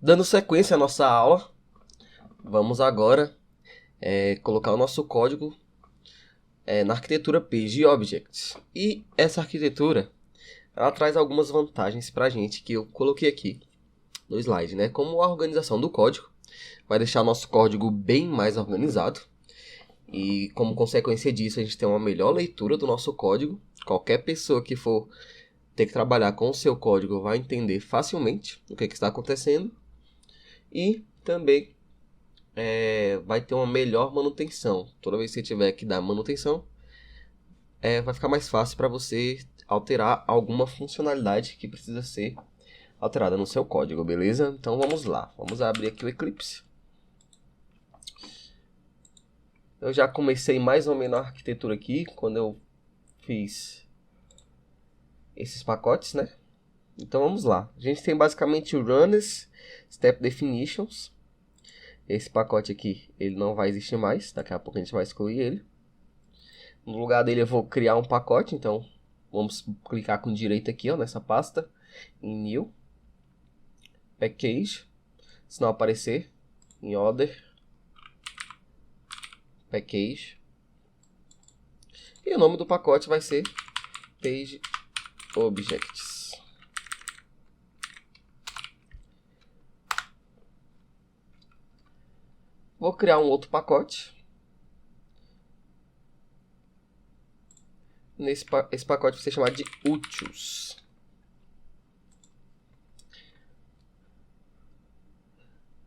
Dando sequência à nossa aula, vamos agora colocar o nosso código na arquitetura PageObjects. E essa arquitetura, ela traz algumas vantagens para a gente que eu coloquei aqui no slide, né? Como a organização do código, vai deixar nosso código bem mais organizado. E como consequência disso, a gente tem uma melhor leitura do nosso código. Qualquer pessoa que for ter que trabalhar com o seu código vai entender facilmente o que está acontecendo. E também vai ter uma melhor manutenção. Toda vez que você tiver que dar manutenção, vai ficar mais fácil para você alterar alguma funcionalidade que precisa ser alterada no seu código, beleza? Então vamos lá, vamos abrir aqui o Eclipse. Eu já comecei mais ou menos a arquitetura aqui, quando eu fiz esses pacotes, né? Então vamos lá. A gente tem basicamente o Runners, Step Definitions. Esse pacote aqui, ele não vai existir mais, daqui a pouco a gente vai excluir ele. No lugar dele eu vou criar um pacote, então vamos clicar com direito aqui, ó, nessa pasta, em New, Package, se não aparecer, em Other, Package, e o nome do pacote vai ser PageObjects. Vou criar um outro pacote. Esse pacote vai ser chamado de Utils.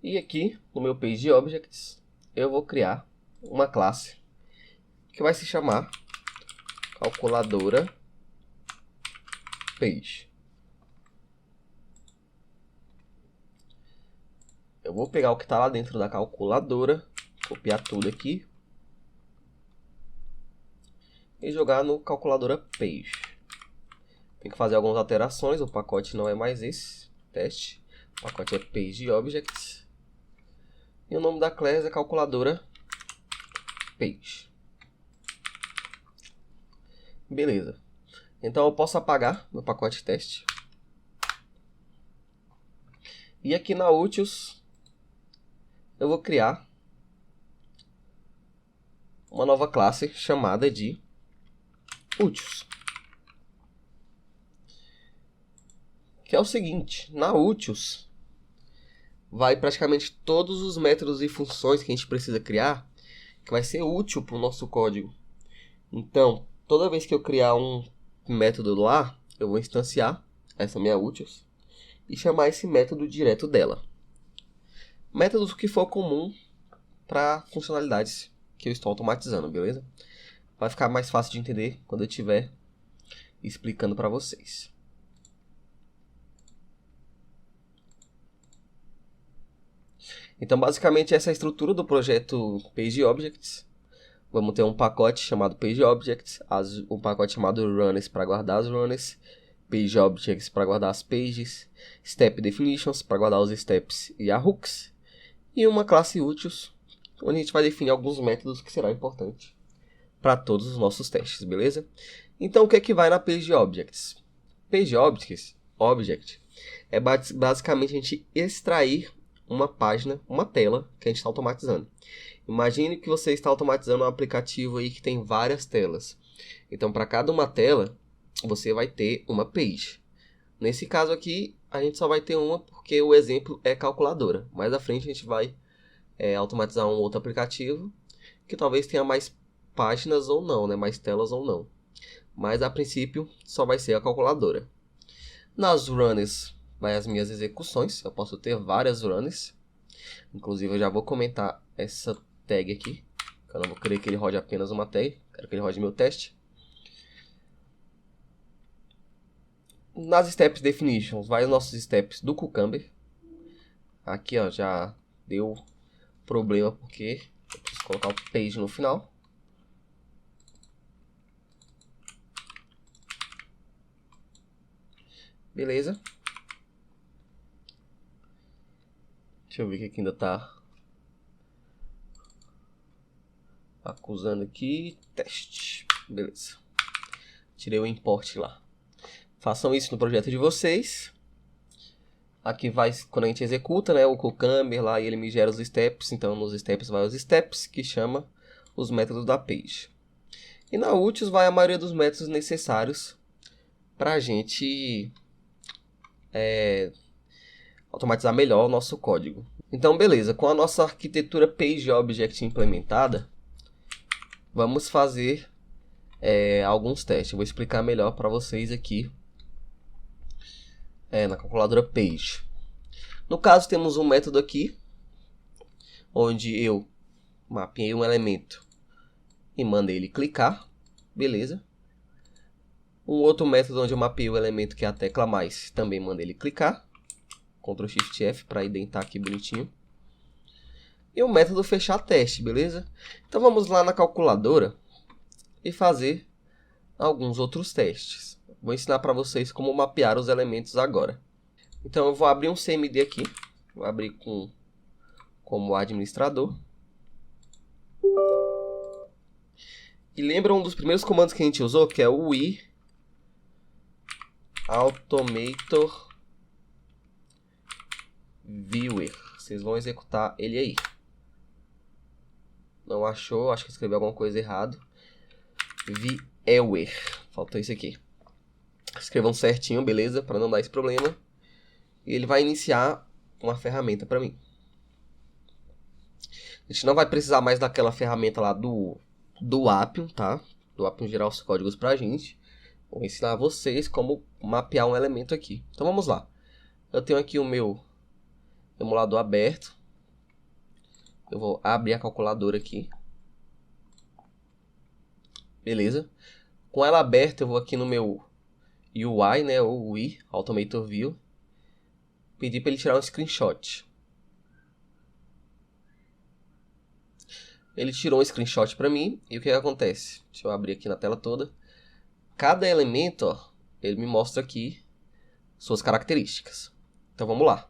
E aqui, no meu PageObjects, eu vou criar uma classe que vai se chamar calculadora Page. Eu vou pegar o que está lá dentro da calculadora, copiar tudo aqui e jogar no calculadora Page. Tem que fazer algumas alterações, o pacote não é mais esse, teste. O pacote é PageObjects. E o nome da classe é calculadora Page. Beleza. Então eu posso apagar meu pacote teste. E aqui na Utils eu vou criar uma nova classe chamada de Utils. Que é o seguinte, na Utils vai praticamente todos os métodos e funções que a gente precisa criar, que vai ser útil para o nosso código. Então, toda vez que eu criar um método lá, eu vou instanciar essa minha Utils e chamar esse método direto dela. Métodos que for comum para funcionalidades que eu estou automatizando, beleza? Vai ficar mais fácil de entender quando eu estiver explicando para vocês. Então, basicamente, essa é a estrutura do projeto PageObjects. Vamos ter um pacote chamado PageObjects, um pacote chamado Runners para guardar as runners, PageObjects para guardar as pages, Step Definitions para guardar os steps e as hooks, e uma classe Utils, onde a gente vai definir alguns métodos que serão importantes para todos os nossos testes, beleza? Então, o que é que vai na PageObjects? PageObjects é basicamente a gente extrair uma página, uma tela que a gente está automatizando. Imagine que você está automatizando um aplicativo aí que tem várias telas. Então, para cada uma tela, você vai ter uma page. Nesse caso aqui, a gente só vai ter uma porque o exemplo é calculadora. Mais à frente, a gente vai automatizar um outro aplicativo que talvez tenha mais páginas ou não, né? Mais telas ou não. Mas, a princípio, só vai ser a calculadora. Nas runners, vai as minhas execuções. Eu posso ter várias runners. Inclusive, eu já vou comentar essa tag aqui. Eu não vou querer que ele rode apenas uma tag. Quero que ele rode meu teste. Nas Steps Definitions, vai os nossos steps do Cucumber. Aqui, ó, já deu problema porque eu preciso colocar o page no final. Beleza. Deixa eu ver o que ainda tá acusando aqui. Teste. Beleza. Tirei o import lá. Façam isso no projeto de vocês. Aqui vai, quando a gente executa, né, o Cucumber lá, e ele me gera os steps. Então, nos steps vai os steps, que chama os métodos da page. E na Utils vai a maioria dos métodos necessários para a gente automatizar melhor o nosso código. Então, beleza. Com a nossa arquitetura PageObject implementada, vamos fazer alguns testes. Eu vou explicar melhor para vocês aqui na calculadora Page. No caso, temos um método aqui, onde eu mapeei um elemento e mandei ele clicar. Beleza. Um outro método onde eu mapeei o elemento, que é a tecla mais, também mandei ele clicar. Ctrl Shift F para indentar aqui bonitinho. E o método fechar teste, beleza? Então vamos lá na calculadora e fazer alguns outros testes. Vou ensinar para vocês como mapear os elementos agora. Então eu vou abrir um CMD aqui. Vou abrir como administrador. E lembra um dos primeiros comandos que a gente usou, que é o we automator viewer. Vocês vão executar ele aí. Não achou? Acho que escreveu alguma coisa errado. Viewer. Faltou isso aqui. Escrevam certinho, beleza? Para não dar esse problema. E ele vai iniciar uma ferramenta para mim. A gente não vai precisar mais daquela ferramenta lá do Appium, tá? Do Appium gerar os códigos pra gente. Vou ensinar vocês como mapear um elemento aqui. Então vamos lá. Eu tenho aqui o meu emulador aberto. Eu vou abrir a calculadora aqui. Beleza. Com ela aberta, eu vou aqui no meu UI, né? Ou UI, Automator View. Pedir para ele tirar um screenshot. Ele tirou um screenshot para mim. E o que acontece? Deixa eu abrir aqui na tela toda. Cada elemento, ó, ele me mostra aqui suas características. Então vamos lá.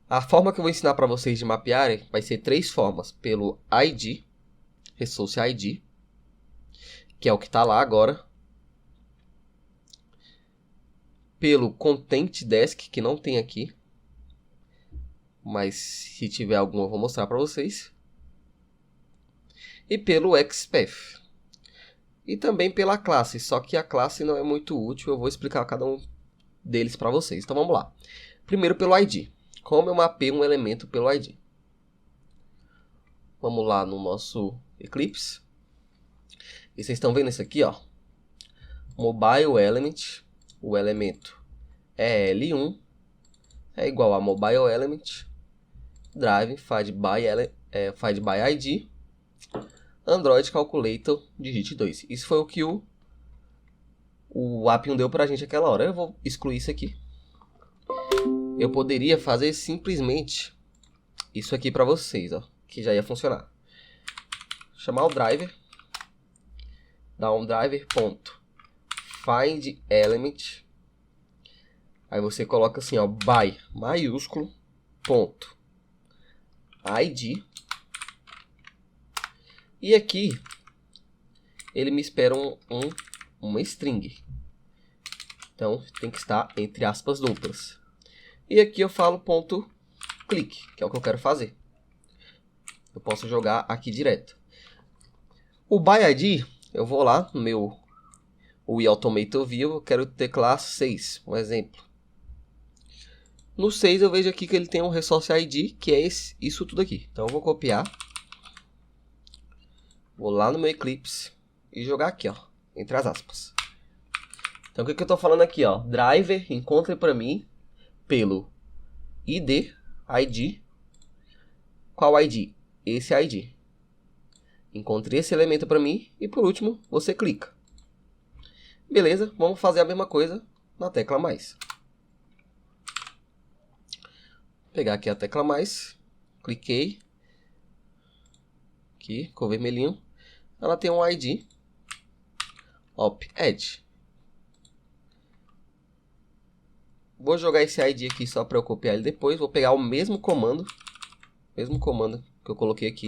A forma que eu vou ensinar para vocês de mapear vai ser 3 formas. Pelo ID, Resource ID, que é o que está lá agora. Pelo Content Desk, que não tem aqui. Mas se tiver algum eu vou mostrar para vocês. E pelo XPath. E também pela classe, só que a classe não é muito útil. Eu vou explicar cada um deles para vocês. Então vamos lá. Primeiro pelo ID. Como eu mapeio um elemento pelo ID? Vamos lá no nosso Eclipse. E vocês estão vendo isso aqui, ó. Mobile Element. O elemento é L1. É igual a Mobile Element. Drive find by ID. Android Calculator digit 2. Isso foi o que o Appium deu pra gente aquela hora. Eu vou excluir isso aqui. Eu poderia fazer simplesmente isso aqui pra vocês, ó, que já ia funcionar. Chamar o driver, dar um driver.find element. Aí você coloca assim, ó, by maiúsculo ponto id. E aqui ele me espera uma string. Então tem que estar entre aspas duplas. E aqui eu falo ponto click, que é o que eu quero fazer. Eu posso jogar aqui direto. O byId, eu vou lá no meu Automator View, eu quero ter classe 6, um exemplo. No 6 eu vejo aqui que ele tem um Resource ID, que é isso tudo aqui. Então eu vou copiar. Vou lá no meu Eclipse e jogar aqui, ó, entre as aspas. Então o que eu estou falando aqui, ó? Driver, encontre para mim pelo ID. Qual ID? Esse ID. Encontre esse elemento para mim e por último você clica. Beleza, vamos fazer a mesma coisa na tecla mais. Vou pegar aqui a tecla mais, cliquei. Aqui, com o vermelhinho. Ela tem um ID. Op Edge. Vou jogar esse ID aqui só para eu copiar ele depois. Vou pegar o mesmo comando. Mesmo comando que eu coloquei aqui.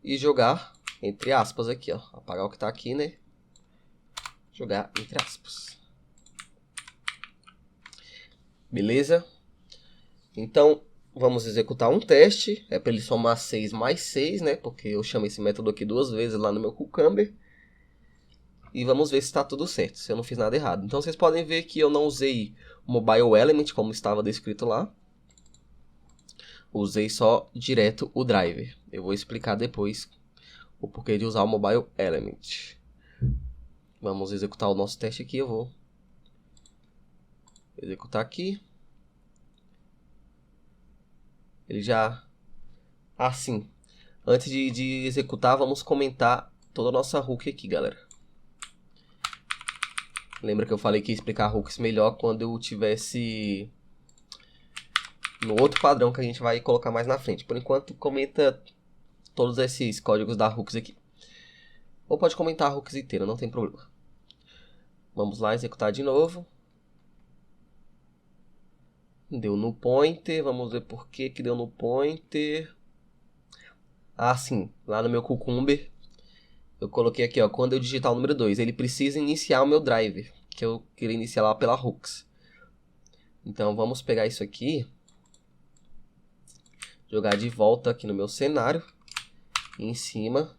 E jogar entre aspas aqui, ó. Apagar o que está aqui, né? jogar entre aspas. Beleza? Então, vamos executar um teste. É para ele somar 6 mais 6, né? Porque eu chamei esse método aqui 2 vezes lá no meu Cucumber. E vamos ver se está tudo certo, se eu não fiz nada errado. Então, vocês podem ver que eu não usei o Mobile Element, como estava descrito lá. Usei só direto o driver. Eu vou explicar depois o porquê de usar o Mobile Element. Vamos executar o nosso teste aqui. Eu vou executar aqui. Ele já... Assim, antes de executar, vamos comentar toda a nossa hook aqui, galera. Lembra que eu falei que ia explicar hooks melhor quando eu tivesse no outro padrão que a gente vai colocar mais na frente. Por enquanto, comenta todos esses códigos da hooks aqui. Ou pode comentar a hooks inteira, não tem problema. Vamos lá, executar de novo. Deu no pointer, vamos ver por que deu no pointer. Ah, sim, lá no meu Cucumber, eu coloquei aqui, ó, quando eu digitar o número 2, ele precisa iniciar o meu driver, que eu queria iniciar lá pela hooks. Então, vamos pegar isso aqui, jogar de volta aqui no meu cenário, e em cima,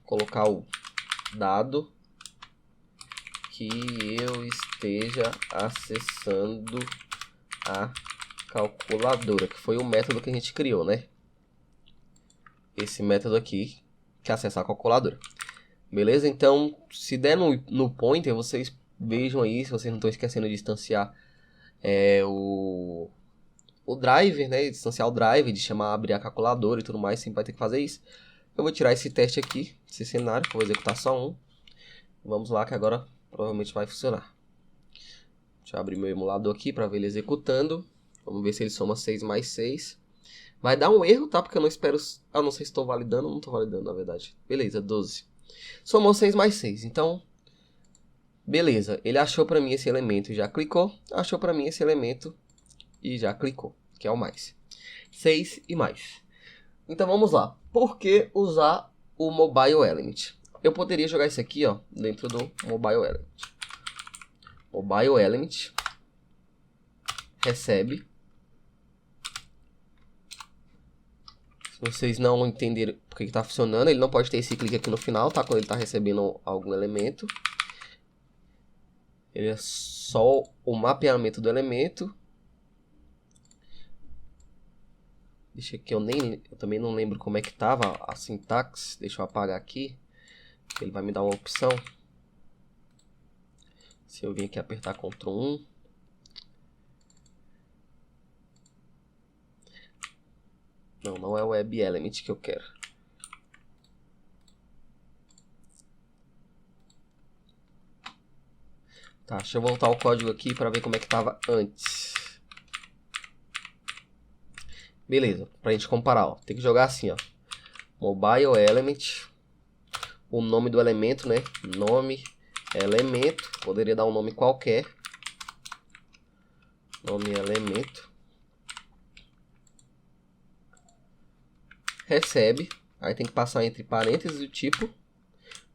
colocar o dado que eu esteja acessando a calculadora, que foi o método que a gente criou, né? Esse método aqui, que é acessar a calculadora. Beleza? Então, se der no pointer, vocês vejam aí, se vocês não estão esquecendo de distanciar o driver, né? Distanciar o driver, de chamar, abrir a calculadora e tudo mais, sempre vai ter que fazer isso. Eu vou tirar esse teste aqui, esse cenário, que eu vou executar só um. Vamos lá, que agora provavelmente vai funcionar. Deixa eu abrir meu emulador aqui para ver ele executando. Vamos ver se ele soma 6 mais 6. Vai dar um erro, tá? Porque eu não espero... Eu não sei se estou validando ou não estou validando, na verdade. Beleza, 12. Somou 6 mais 6. Então, beleza. Ele achou para mim esse elemento e já clicou. Achou para mim esse elemento e já clicou, que é o mais. 6 e mais. Então, vamos lá. Por que usar o Mobile Element? Eu poderia jogar isso aqui, ó, dentro do Mobile Element. Mobile Element recebe. Se vocês não entenderem porque está funcionando, ele não pode ter esse clique aqui no final, tá? Quando ele está recebendo algum elemento. Ele é só o mapeamento do elemento. Deixa que eu também não lembro como é que estava a sintaxe. Deixa eu apagar aqui. Ele vai me dar uma opção. Se eu vir aqui apertar Ctrl 1. Não é o Web Element que eu quero. Tá, deixa eu voltar o código aqui para ver como é que estava antes. Beleza, pra gente comparar, ó. Tem que jogar assim, ó. Mobile Element. O nome do elemento, né? Nome, elemento. Poderia dar um nome qualquer. Nome, elemento. Recebe. Aí tem que passar entre parênteses o tipo.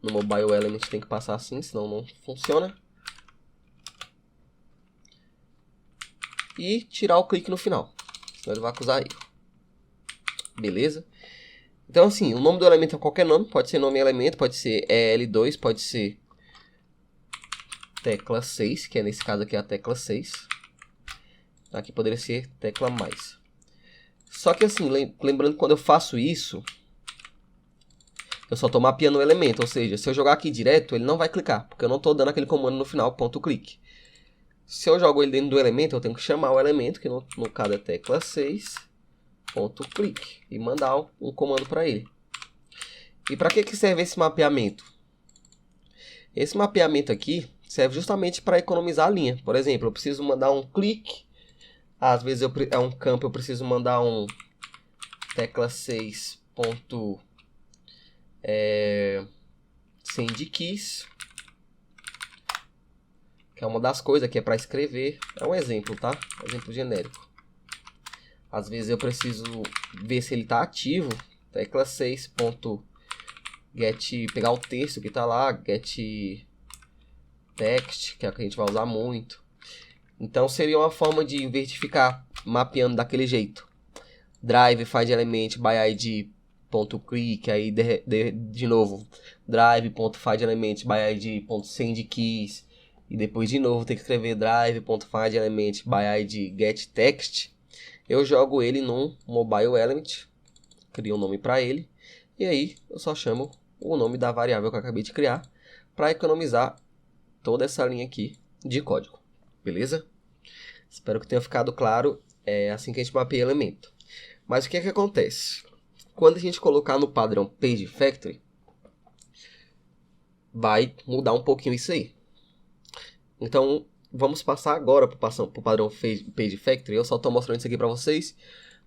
No Mobile Element tem que passar assim, senão não funciona. E tirar o clique no final. Senão ele vai acusar erro. Beleza? Então assim, o nome do elemento é qualquer nome. Pode ser nome elemento, pode ser EL2, pode ser tecla 6, que é nesse caso aqui a tecla 6. Aqui poderia ser tecla mais. Só que assim, lembrando que quando eu faço isso, eu só estou mapeando o elemento. Ou seja, se eu jogar aqui direto, ele não vai clicar, porque eu não estou dando aquele comando no final, ponto clique. Se eu jogo ele dentro do elemento, eu tenho que chamar o elemento, que no caso é tecla 6, ponto clique, e mandar um comando para ele. E para que serve esse mapeamento? Esse mapeamento aqui serve justamente para economizar a linha. Por exemplo, eu preciso mandar um clique. Às vezes é um campo, eu preciso mandar um tecla 6 ponto send keys, que é uma das coisas que é para escrever. É um exemplo, tá? Um exemplo genérico. Às vezes eu preciso ver se ele está ativo. Tecla 6 ponto pegar o texto que está lá, get text, que é o que a gente vai usar muito. Então seria uma forma de, em vez de ficar mapeando daquele jeito, drive find element by id.click, aí de novo, drive.find element by id.send keys, e depois de novo ter que escrever drive.find element by id get text, eu jogo ele num mobile element, crio um nome para ele, e aí eu só chamo o nome da variável que eu acabei de criar para economizar toda essa linha aqui de código, beleza? Espero que tenha ficado claro, é assim que a gente mapeia elemento. Mas o que é que acontece? Quando a gente colocar no padrão Page Factory, vai mudar um pouquinho isso aí. Então, vamos passar agora para o padrão Page Factory. Eu só estou mostrando isso aqui para vocês,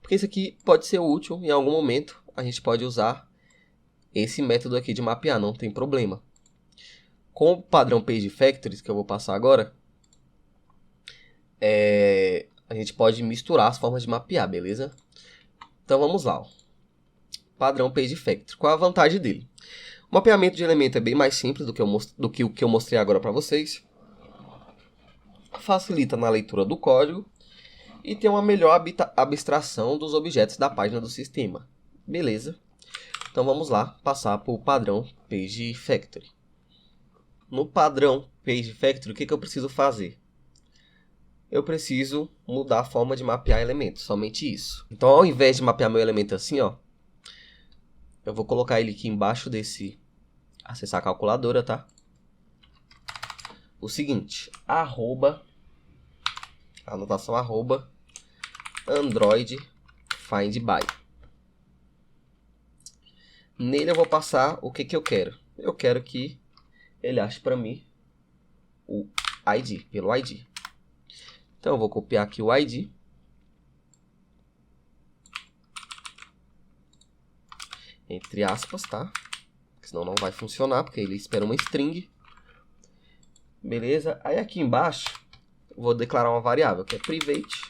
porque isso aqui pode ser útil em algum momento. A gente pode usar esse método aqui de mapear, não tem problema. Com o padrão Page Factory, que eu vou passar agora, a gente pode misturar as formas de mapear, beleza? Então vamos lá. Ó. Padrão Page Factory. Qual a vantagem dele? O mapeamento de elemento é bem mais simples do que o que eu mostrei agora para vocês. Facilita na leitura do código e tem uma melhor abstração dos objetos da página do sistema. Beleza? Então vamos lá passar para o padrão Page Factory. No padrão Page Factory, o que eu preciso fazer? Eu preciso mudar a forma de mapear elementos, somente isso. Então, ao invés de mapear meu elemento assim, ó, eu vou colocar ele aqui embaixo desse acessar a calculadora, tá? O seguinte, anotação Android find by. Nele eu vou passar o que eu quero. Eu quero que ele ache para mim o ID, pelo ID. Então eu vou copiar aqui o ID. Entre aspas, tá? Senão não vai funcionar, porque ele espera uma string. Beleza? Aí aqui embaixo, eu vou declarar uma variável, que é private.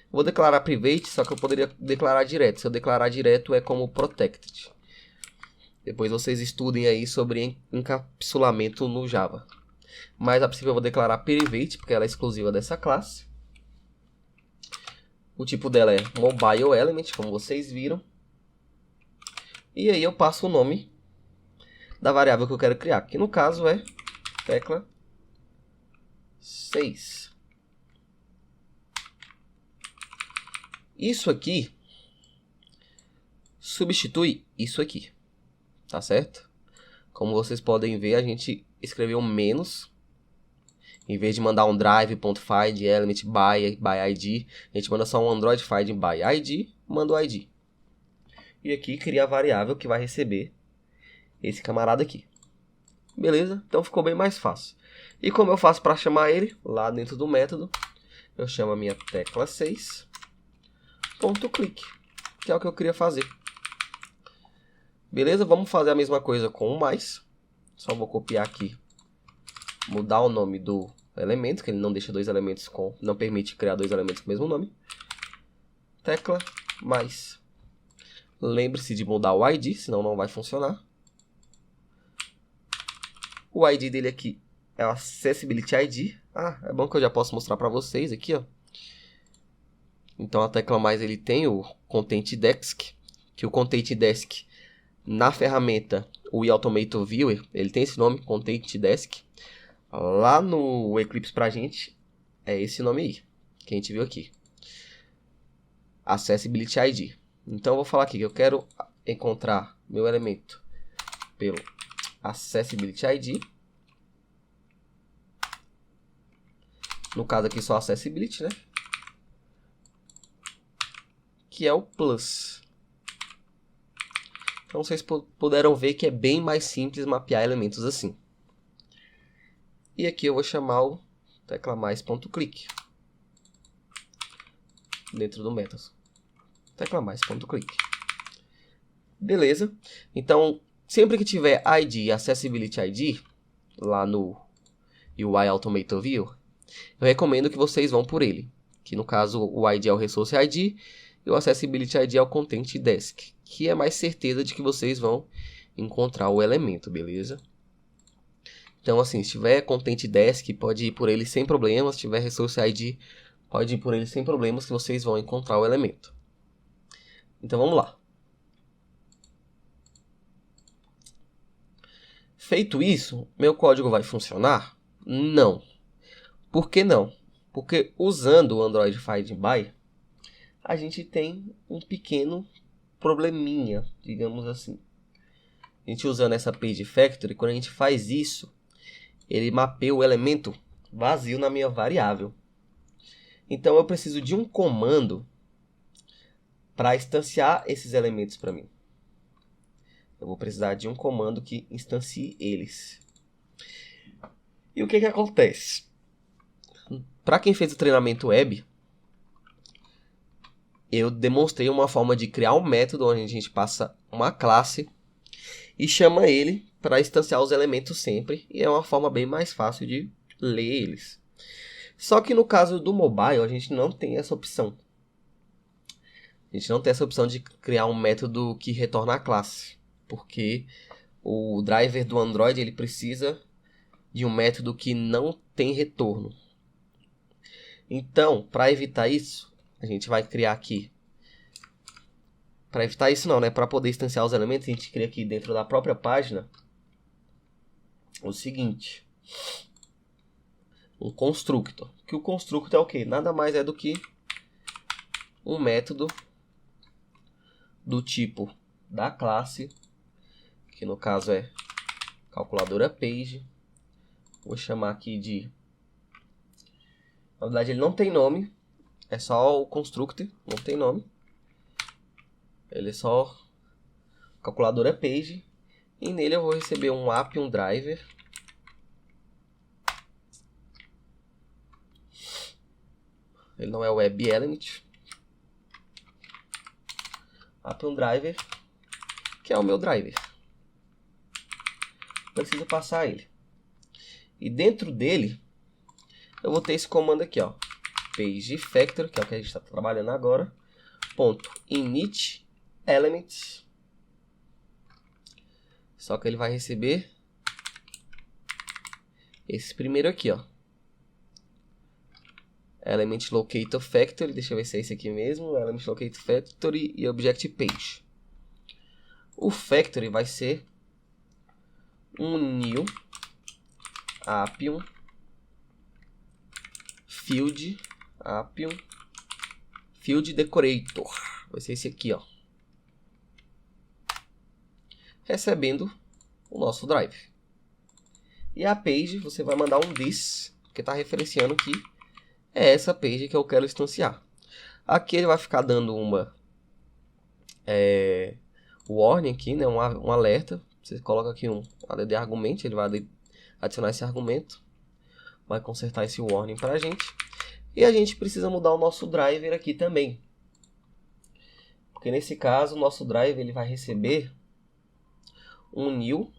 Vou declarar private, só que eu poderia declarar direto. Se eu declarar direto, é como protected. Depois vocês estudem aí sobre encapsulamento no Java. Mas a princípio eu vou declarar private, porque ela é exclusiva dessa classe. O tipo dela é mobile element, como vocês viram. E aí eu passo o nome da variável que eu quero criar, que no caso é tecla 6. Isso aqui substitui isso aqui, tá certo? Como vocês podem ver, a gente escreveu menos. Em vez de mandar um drive.find element by id, a gente manda só um Android find by id, manda o id. E aqui cria a variável que vai receber esse camarada aqui. Beleza? Então ficou bem mais fácil. E como eu faço para chamar ele? Lá dentro do método, eu chamo a minha tecla 6.click, que é o que eu queria fazer. Beleza? Vamos fazer a mesma coisa com o mais. Só vou copiar aqui, mudar o nome do elemento, que ele não deixa dois elementos não permite criar dois elementos com o mesmo nome. Tecla mais. Lembre-se de mudar o ID, senão não vai funcionar. O ID dele aqui é o Accessibility ID. É bom que eu já posso mostrar para vocês aqui, ó. Então a tecla mais ele tem o Content Desk, que o Content Desk na ferramenta o Automator Viewer, ele tem esse nome, Content Desk. Lá no Eclipse pra gente é esse nome aí, que a gente viu aqui. Accessibility ID. Então eu vou falar aqui que eu quero encontrar meu elemento pelo Accessibility ID. No caso aqui só Accessibility, né? Que é o plus. Então vocês puderam ver que é bem mais simples mapear elementos assim. E aqui eu vou chamar o tecla mais.click dentro do método. Tecla mais.click. Beleza? Então, sempre que tiver ID e Accessibility ID lá no UI Automator View, eu recomendo que vocês vão por ele. Que no caso o ID é o Resource ID e o Accessibility ID é o Content Desk, que é mais certeza de que vocês vão encontrar o elemento, beleza? Então, assim, se tiver Content Desk, pode ir por ele sem problemas. Se tiver Resource ID, pode ir por ele sem problemas, que vocês vão encontrar o elemento. Então, vamos lá. Feito isso, meu código vai funcionar? Não. Por que não? Porque usando o Android Find By, a gente tem um pequeno probleminha, digamos assim. A gente usando essa Page Factory, quando a gente faz isso, ele mapeia o elemento vazio na minha variável. Então eu preciso de um comando para instanciar esses elementos para mim. Eu vou precisar de um comando que instancie eles. E o que acontece? Para quem fez o treinamento web, eu demonstrei uma forma de criar um método onde a gente passa uma classe e chama ele para instanciar os elementos sempre. E é uma forma bem mais fácil de ler eles. Só que no caso do mobile, a gente não tem essa opção. A gente não tem essa opção de criar um método que retorna a classe. Porque o driver do Android ele precisa de um método que não tem retorno. Então, para evitar isso, a gente vai criar aqui. Para evitar isso não, né? Para poder instanciar os elementos, a gente cria aqui dentro da própria página o seguinte. Um constructor. Que o constructor é o quê? Nada mais é do que um método do tipo da classe, que no caso é calculadora page. Vou chamar aqui de... Na verdade ele não tem nome, é só o constructor, não tem nome. Ele é só calculadora page. E nele eu vou receber um app, um driver. Ele não é web element. App, um driver, que é o meu driver. Preciso passar ele. E dentro dele, eu vou ter esse comando aqui, ó. Page factor, que é o que a gente está trabalhando agora. Ponto init elements. Só que ele vai receber esse primeiro aqui, ó. Element locator factory, deixa eu ver se é esse aqui mesmo. Element locator factory e object page. O factory vai ser um new appium field appium field decorator. Vai ser esse aqui, ó. Recebendo o nosso drive. E a page, você vai mandar um this, que está referenciando que é essa page que eu quero instanciar. Aqui ele vai ficar dando uma warning aqui, né, um alerta. Você coloca aqui um add argument, ele vai adicionar esse argumento, vai consertar esse warning para a gente. E a gente precisa mudar o nosso driver aqui também. Porque nesse caso, o nosso driver ele vai receber um new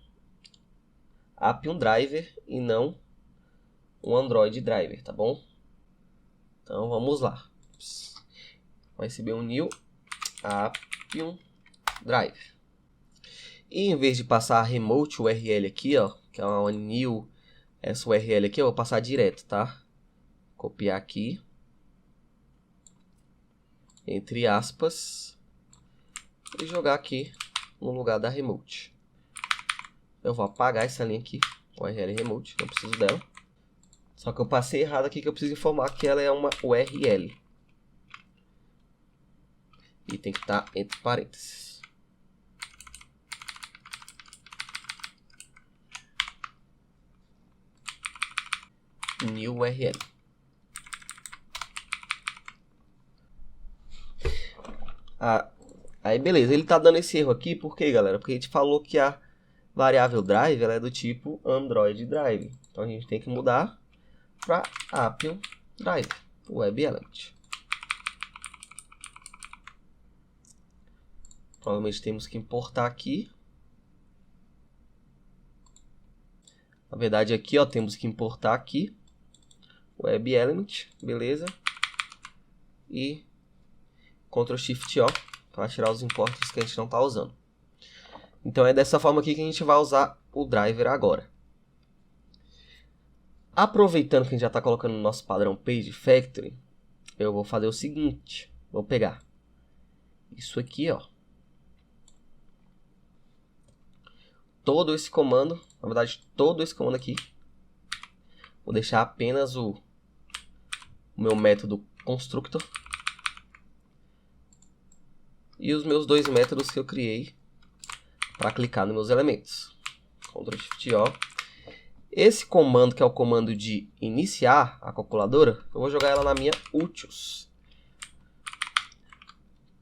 appium driver e não um Android driver, tá bom? Então vamos lá. Vai receber um new appium driver. E em vez de passar a remote URL aqui, ó, que é uma new, essa URL aqui, eu vou passar direto, tá? Copiar aqui, entre aspas, e jogar aqui no lugar da remote. Eu vou apagar essa linha aqui, URL remote, não preciso dela. Só que eu passei errado aqui, que eu preciso informar que ela é uma URL. E tem que estar entre parênteses. New URL. Aí beleza, ele tá dando esse erro aqui, por quê, galera? Porque a gente falou que a variável drive ela é do tipo Android drive. Então a gente tem que mudar para appium drive, web element. Provavelmente temos que importar aqui. Na verdade aqui, ó, temos que importar aqui web element, beleza? E Ctrl Shift O para tirar os importes que a gente não está usando. Então é dessa forma aqui que a gente vai usar o driver agora. Aproveitando que a gente já está colocando o nosso padrão Page Factory, eu vou fazer o seguinte. Vou pegar isso aqui, ó. Todo esse comando, na verdade, todo esse comando aqui. Vou deixar apenas o meu método constructor. E os meus dois métodos que eu criei para clicar nos meus elementos. Ctrl Shift O. Esse comando, que é o comando de iniciar a calculadora, eu vou jogar ela na minha utils.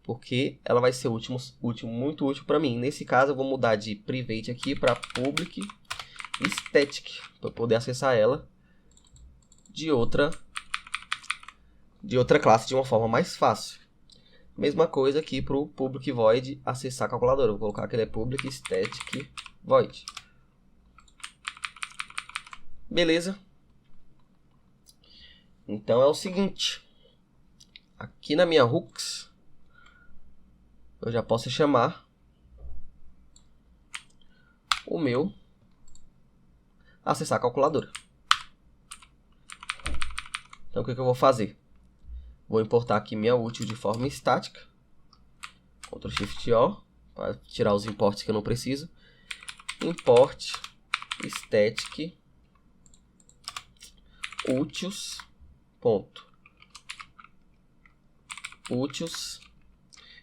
Porque ela vai ser muito útil para mim. Nesse caso, eu vou mudar de private aqui para public static, para poder acessar ela de outra classe de uma forma mais fácil. Mesma coisa aqui para o public void acessar a calculadora. Vou colocar que ele é public static void. Beleza? Então é o seguinte. Aqui na minha hooks, eu já posso chamar o meu acessar a calculadora. Então o que eu vou fazer? Vou importar aqui minha util de forma estática. Ctrl Shift O, para tirar os imports que eu não preciso. Import static utils ponto utils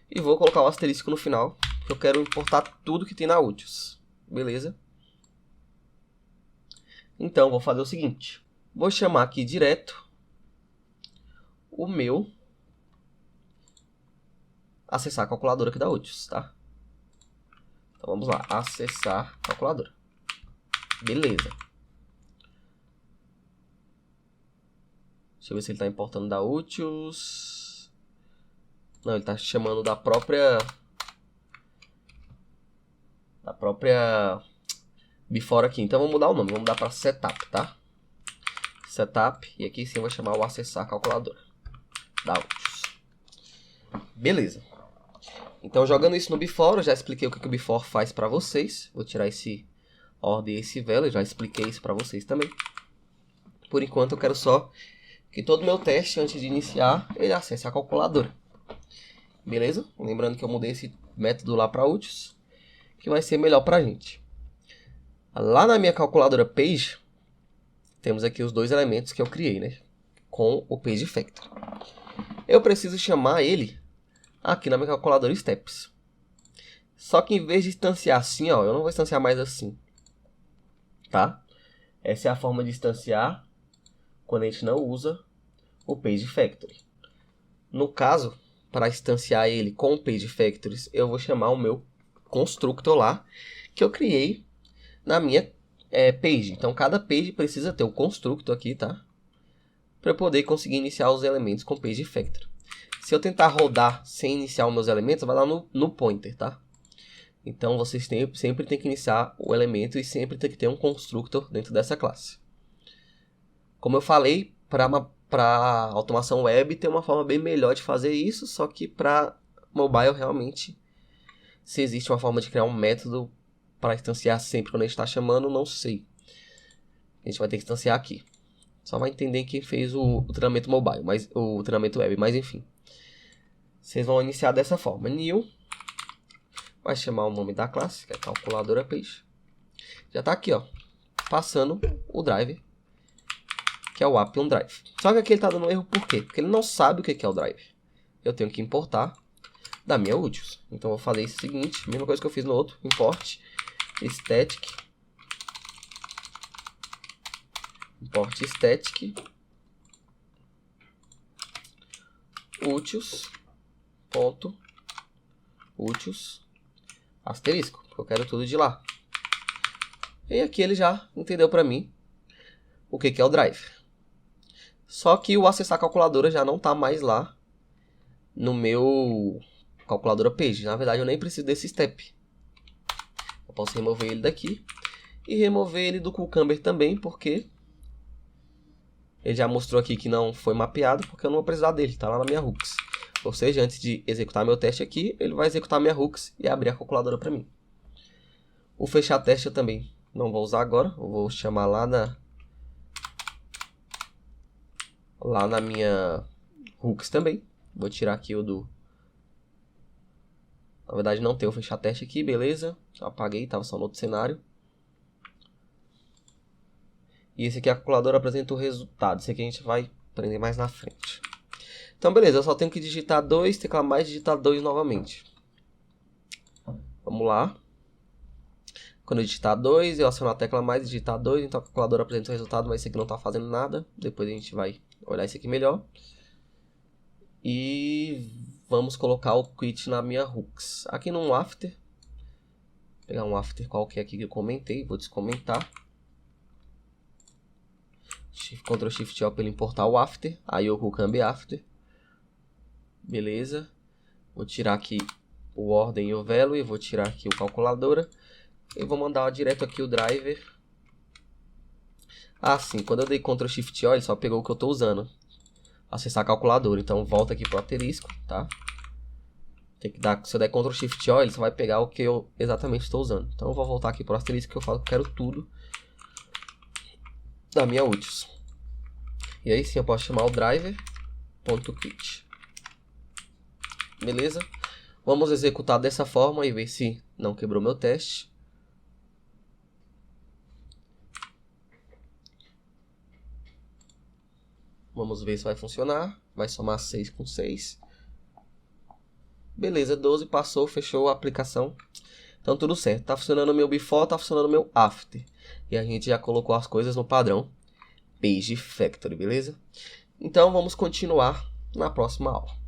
e vou colocar o asterisco no final, porque eu quero importar tudo que tem na utils. Beleza? Então vou fazer o seguinte, vou chamar aqui direto o meu acessar a calculadora aqui da utils, tá? Então vamos lá, acessar a calculadora. Beleza. Deixa eu ver se ele está importando da utils. Não, ele está chamando da própria before aqui. Então vamos mudar o nome, vamos mudar para setup, tá? Setup, e aqui sim eu vou chamar o acessar a calculadora da utils. Beleza. Então jogando isso no before, eu já expliquei o que o before faz para vocês. Vou tirar esse ordem e esse value, já expliquei isso para vocês também. Por enquanto eu quero só que todo meu teste, antes de iniciar, ele acesse a calculadora. Beleza? Lembrando que eu mudei esse método lá para utils, que vai ser melhor para a gente. Lá na minha calculadora page, temos aqui os dois elementos que eu criei, né? Com o page factory. Eu preciso chamar ele aqui na minha calculadora steps. Só que em vez de instanciar assim, ó, eu não vou instanciar mais assim. Tá? Essa é a forma de instanciar quando a gente não usa o page factory. No caso, para instanciar ele com o page factories, eu vou chamar o meu constructor lá, que eu criei na minha page. Então, cada page precisa ter o constructor aqui, tá? Para eu poder conseguir iniciar os elementos com page factory. Se eu tentar rodar sem iniciar os meus elementos, vai lá no pointer, tá? Então, vocês sempre tem que iniciar o elemento e sempre tem que ter um constructor dentro dessa classe. Como eu falei, para automação web tem uma forma bem melhor de fazer isso, só que para mobile realmente, se existe uma forma de criar um método para instanciar sempre quando a gente está chamando, não sei. A gente vai ter que instanciar aqui. Só vai entender quem fez o treinamento mobile, o treinamento web, mas enfim. Vocês vão iniciar dessa forma. New, vai chamar o nome da classe, que é calculadora page. Já está aqui, ó, passando o drive, que é o app drive. Só que aqui ele está dando um erro, por quê? Porque ele não sabe o que é o drive. Eu tenho que importar da minha utils. Então eu vou fazer o seguinte, mesma coisa que eu fiz no outro, import static utils asterisco, porque eu quero tudo de lá. E aqui ele já entendeu para mim o que é o drive. Só que o acessar a calculadora já não está mais lá no meu calculadora page. Na verdade, eu nem preciso desse step. Eu posso remover ele daqui e remover ele do Cucumber também, porque ele já mostrou aqui que não foi mapeado, porque eu não vou precisar dele, está lá na minha hooks. Ou seja, antes de executar meu teste aqui, ele vai executar minha hooks e abrir a calculadora para mim. O fechar teste eu também não vou usar agora. Eu vou chamar lá na minha hooks também. Vou tirar aqui o do... Na verdade não tem o fechar teste aqui, beleza. Apaguei, estava só no outro cenário. E esse aqui, a calculadora apresenta o resultado. Esse aqui a gente vai aprender mais na frente. Então beleza, eu só tenho que digitar 2, tecla mais, digitar 2 novamente. Vamos lá. Quando eu digitar 2, eu aciono a tecla mais, digitar 2, então a calculadora apresenta o resultado, mas esse aqui não está fazendo nada. Depois a gente vai olhar esse aqui melhor. E vamos colocar o quit na minha hooks. Aqui no after. Vou pegar um after qualquer aqui que eu comentei, vou descomentar. Ctrl Shift O para ele importar o after. Aí o hook ambi after. Beleza. Vou tirar aqui o ordem e o value. Vou tirar aqui o calculadora. E vou mandar direto aqui o driver. Ah, sim. Quando eu dei Ctrl Shift O, ele só pegou o que eu estou usando. Acessar a calculadora. Então volta aqui pro asterisco, tá? Tem que dar, se eu der Ctrl Shift O, ele só vai pegar o que eu exatamente estou usando. Então eu vou voltar aqui pro asterisco que eu falo que eu quero tudo da minha utils. E aí sim eu posso chamar o driver.quit. Beleza? Vamos executar dessa forma e ver se não quebrou meu teste. Vamos ver se vai funcionar. Vai somar 6 com 6. Beleza, 12 passou, fechou a aplicação. Então tudo certo. Tá funcionando o meu before, tá funcionando o meu after. E a gente já colocou as coisas no padrão Page Factory, beleza? Então vamos continuar na próxima aula.